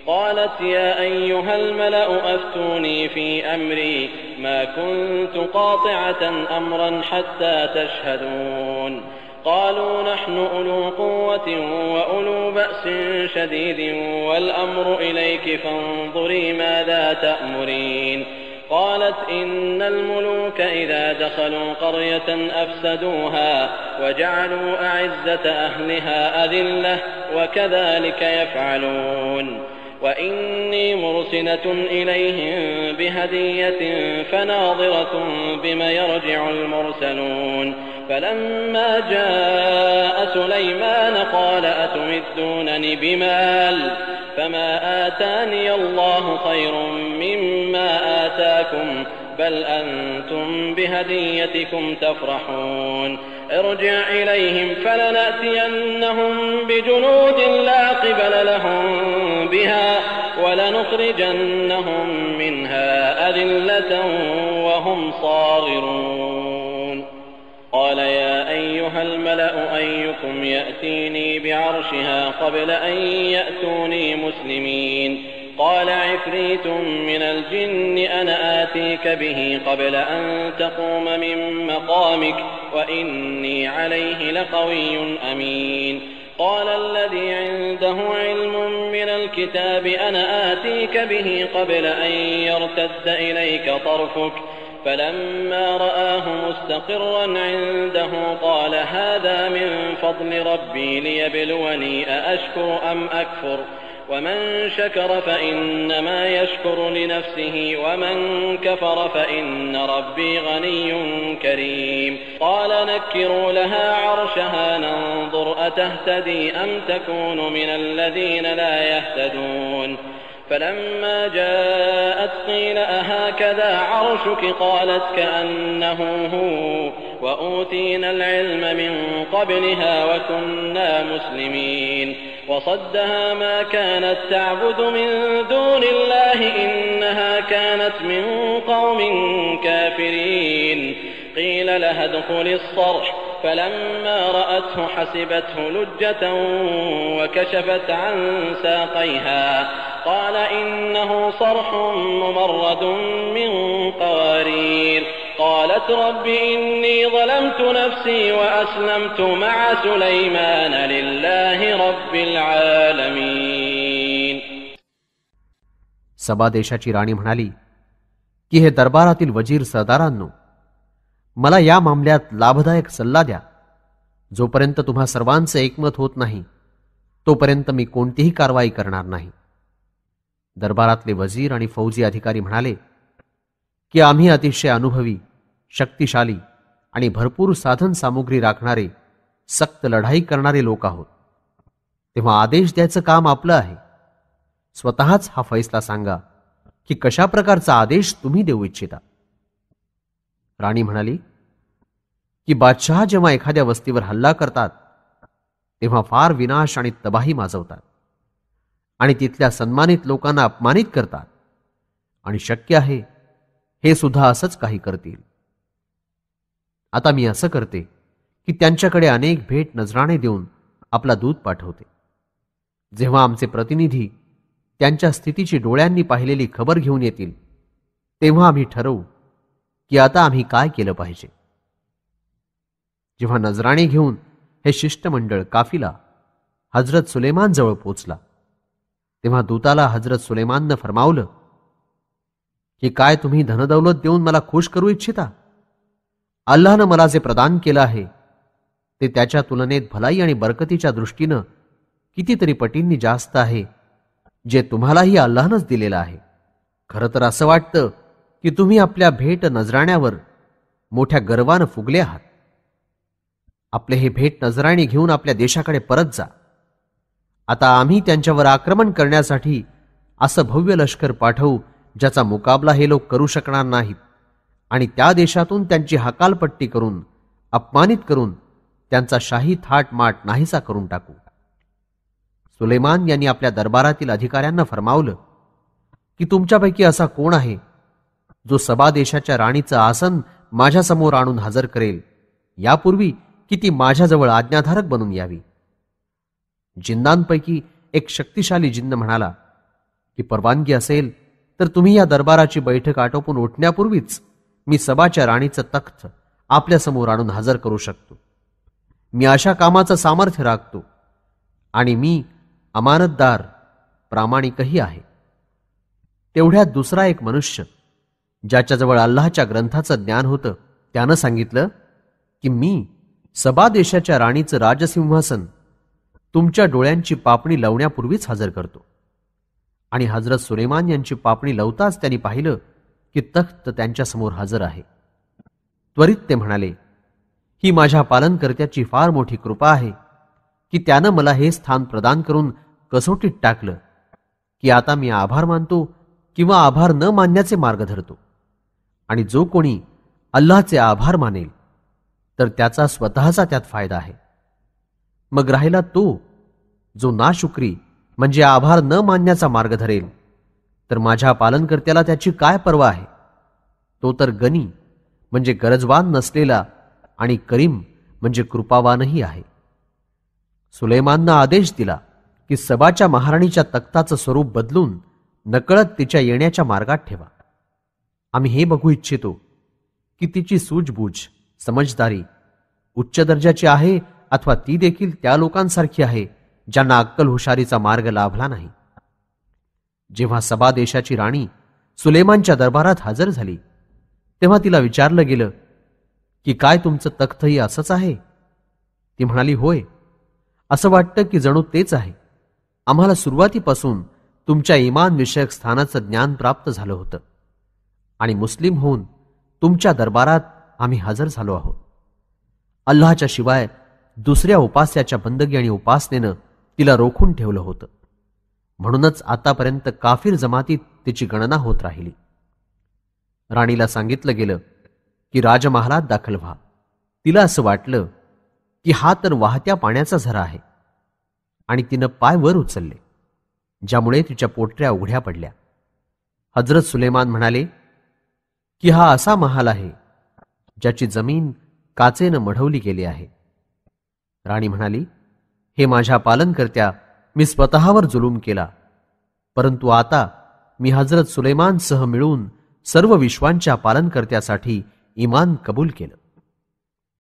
قالت يا أيها الملأ أفتوني في أمري ما كنت قاطعة أمرا حتى تشهدون قالوا نحن أولو قوة وأولو بأس شديد والأمر إليك فانظري ماذا تأمرين قالت إن الملوك إذا دخلوا قرية أفسدوها وجعلوا أعزة أهلها أذلة وكذلك يفعلون وإني مرسلة إليهم بهدية فناظرة بما يرجع المرسلون فلما جاء سليمان قال أتمدونني بمال فما آتاني الله خير مما آتاكم بل أنتم بهديتكم تفرحون ارجع إليهم فلنأتينهم بجنود لا قبل لهم بها ولنخرجنهم منها أذلة وهم صاغرون قال يا أيها الملأ أيكم يأتيني بعرشها قبل أن يأتوني مسلمين قال عفريت من الجن أنا آتيك به قبل أن تقوم من مقامك وإني عليه لقوي أمين قال الذي عنده علم من الكتاب أنا آتيك به قبل أن يرتد إليك طرفك فلما رآه مستقرا عنده قال هذا من فضل ربي ليبلوني أأشكر أم أكفر ومن شكر فإنما يشكر لنفسه ومن كفر فإن ربي غني كريم قال نكروا لها عرشها ننظر أتهتدي أم تكون من الذين لا يهتدون فلما جاءت قيل أهكذا عرشك قالت كأنه هو وأوتينا العلم من قبلها وكنا مسلمين وصدها ما كانت تعبد من دون الله إنها كانت من قوم كافرين قيل لها ادخل الصرح فلما رأته حسبته لجة وكشفت عن ساقيها قال إنه صرح ممرد من قوارير قالت رب إني ظلمت نفسي وأسلمت مع سليمان لله رب العالمين. सबा देशाची राणी म्हणाली की हे दरबारातील वजीर सरदारांनो, मला या मामल्यात लाभदायक सल्ला द्या. जोपर्यंत तुम्हा सर्वांचे एकमत होत नाही तोपर्यंत मी कोणतीही कारवाई करणार नाही. दरबारातले वजीर आणि फौजी अधिकारी म्हणाले की आम्ही अतिशय अनुभवी, शक्तिशाली आणि भरपूर साधन सामुग्री राखणारे, सक्त लढाई करणारे लोक आहोत. तेव्हा आदेश द्यायचं काम आपलं आहे. स्वतःच हा फैसला सांगा की कशा प्रकारचा आदेश तुम्ही देऊ इच्छिता. राणी म्हणाली की बादशहा जेव्हा एखाद्या वस्तीवर हल्ला करतात तेव्हा फार विनाश आणि तबाही माजवतात आणि तिथल्या सन्मानित लोकांना अपमानित करतात आणि शक्य आहे हे सुद्धा असंच काही करतील. आता मी असं करते की त्यांच्याकडे अनेक भेट नजराणे देऊन आपला दूत पाठवते. जेव्हा आमचे प्रतिनिधी त्यांच्या स्थितीची डोळ्यांनी पाहिलेली खबर घेऊन येतील तेव्हा आम्ही ठरवू की आता आम्ही काय केलं पाहिजे. जेव्हा नजराणे घेऊन हे शिष्टमंडळ काफिला हजरत सुलेमान जवळ पोचला तेव्हा दूताला हजरत सुलेमाननं फरमावलं की काय तुम्ही धनदौलत देऊन मला खुश करू इच्छिता? अल्लाहनं मला जे प्रदान केलं आहे ते त्याच्या तुलनेत भलाई आणि बरकतीच्या दृष्टीनं कितीतरी पटींनी जास्त आहे, जे तुम्हालाही अल्लाहनंच दिलेलं आहे. खरं तर असं वाटतं की तुम्ही आपल्या भेट नजराण्यावर मोठ्या गर्वानं फुगले आहात. आपले हे भेट नजराणे घेऊन आपल्या देशाकडे परत जा. आता आम्ही त्यांच्यावर आक्रमण करण्यासाठी असं भव्य लष्कर पाठवू ज्याचा मुकाबला हे लोक करू शकणार नाहीत आणि त्या देशातून त्यांची हकालपट्टी करून, अपमानित करून त्यांचा शाही थाटमाट नाहीसा करून टाकू. सुलेमान यांनी आपल्या दरबारातील अधिकाऱ्यांना फरमावलं की तुमच्यापैकी असा कोण आहे जो सबा देशाच्या राणीचं आसन माझ्यासमोर आणून हजर करेल यापूर्वी की ती माझ्याजवळ आज्ञाधारक बनून यावी. जिन्नांपैकी एक शक्तिशाली जिन्न म्हणाला की परवानगी असेल तर तुम्ही या दरबाराची बैठक आटोपून उठण्यापूर्वीच मी सबाच्या राणीचं तख्त आपल्यासमोर आणून हजर करू शकतो. मी अशा कामाचं सामर्थ्य राखतो आणि मी अमानतदार प्रामाणिकही आहे. तेवढ्यात दुसरा एक मनुष्य, ज्याच्याजवळ अल्लाहच्या ग्रंथाचं ज्ञान होतं, त्यानं सांगितलं की मी सबा देशाच्या राणीचं राजसिंहासन तुमच्या डोळ्यांची पापणी लावण्यापूर्वीच हजर करतो. आणि हजरत सुलेमान यांची पापणी लावताच त्यांनी पाहिलं की तख्त त्यांच्यासमोर हजर आहे. त्वरित ते म्हणाले, ही माझ्या पालनकर्त्याची फार मोठी कृपा आहे की त्यानं मला हे स्थान प्रदान करून कसोटीत टाकलं की आता मी आभार मानतो किंवा आभार न मानण्याचे मार्ग धरतो. आणि जो कोणी अल्लाहचे आभार मानेल तर त्याचा स्वतःचा त्यात फायदा आहे. मग राहिला तो जो नाशुक्री म्हणजे आभार न मानण्याचा मार्ग धरेल, तर माझ्या पालनकर्त्याला त्याची काय पर्वा आहे. तो तर गनी म्हणजे गरजवान नसलेला आणि करीम म्हणजे कृपावानही आहे. सुलेमाननं आदेश दिला की सबाच्या महाराणीच्या तख्ताचं स्वरूप बदलून नकळत तिच्या येण्याच्या मार्गात ठेवा. आम्ही हे बघू इच्छितो की तिची सूझबूझ समजदारी उच्च दर्जाची आहे अथवा ती देखील त्या लोकांसारखी आहे ज्यांना अक्कल हुशारीचा मार्ग लाभला नाही. जेव्हा सबा देशाची राणी सुलेमानच्या दरबारात हजर झाली तेव्हा तिला विचारलं गेलं की काय तुमचं तख्तही असंच आहे. ती म्हणाली, होय, असं वाटतं की जणू तेच आहे. आम्हाला सुरुवातीपासून तुमच्या इमान विषयक स्थानाचं ज्ञान प्राप्त झालं होतं आणि मुस्लिम होऊन तुमच्या दरबारात आम्ही हजर झालो आहोत. अल्लाहच्या शिवाय दुसऱ्या उपास्याच्या बंदगी आणि उपासनेनं तिला रोखून ठेवलं होतं. म्हणूनच आतापर्यंत काफिर जमातीत तिची गणना होत राहिली. राणीला सांगितलं गेलं की राजमहालात दाखल व्हा. तिला असं वाटलं की हा तर वाहत्या पाण्याचा झरा आहे आणि तिनं पाय वर उचलले, ज्यामुळे तिच्या पोटऱ्या उघड्या पडल्या. हजरत सुलेमान म्हणाले की हा असा महाल आहे ज्याची जमीन काचेनं मढवली गेली आहे. राणी म्हणाली, हे माझ्या पालनकर्त्या, मी स्वतःवर जुलूम केला, परंतु आता मी हजरत सुलेमानसह मिळून सर्व विश्वांच्या पालनकर्त्यासाठी इमान कबूल केलं.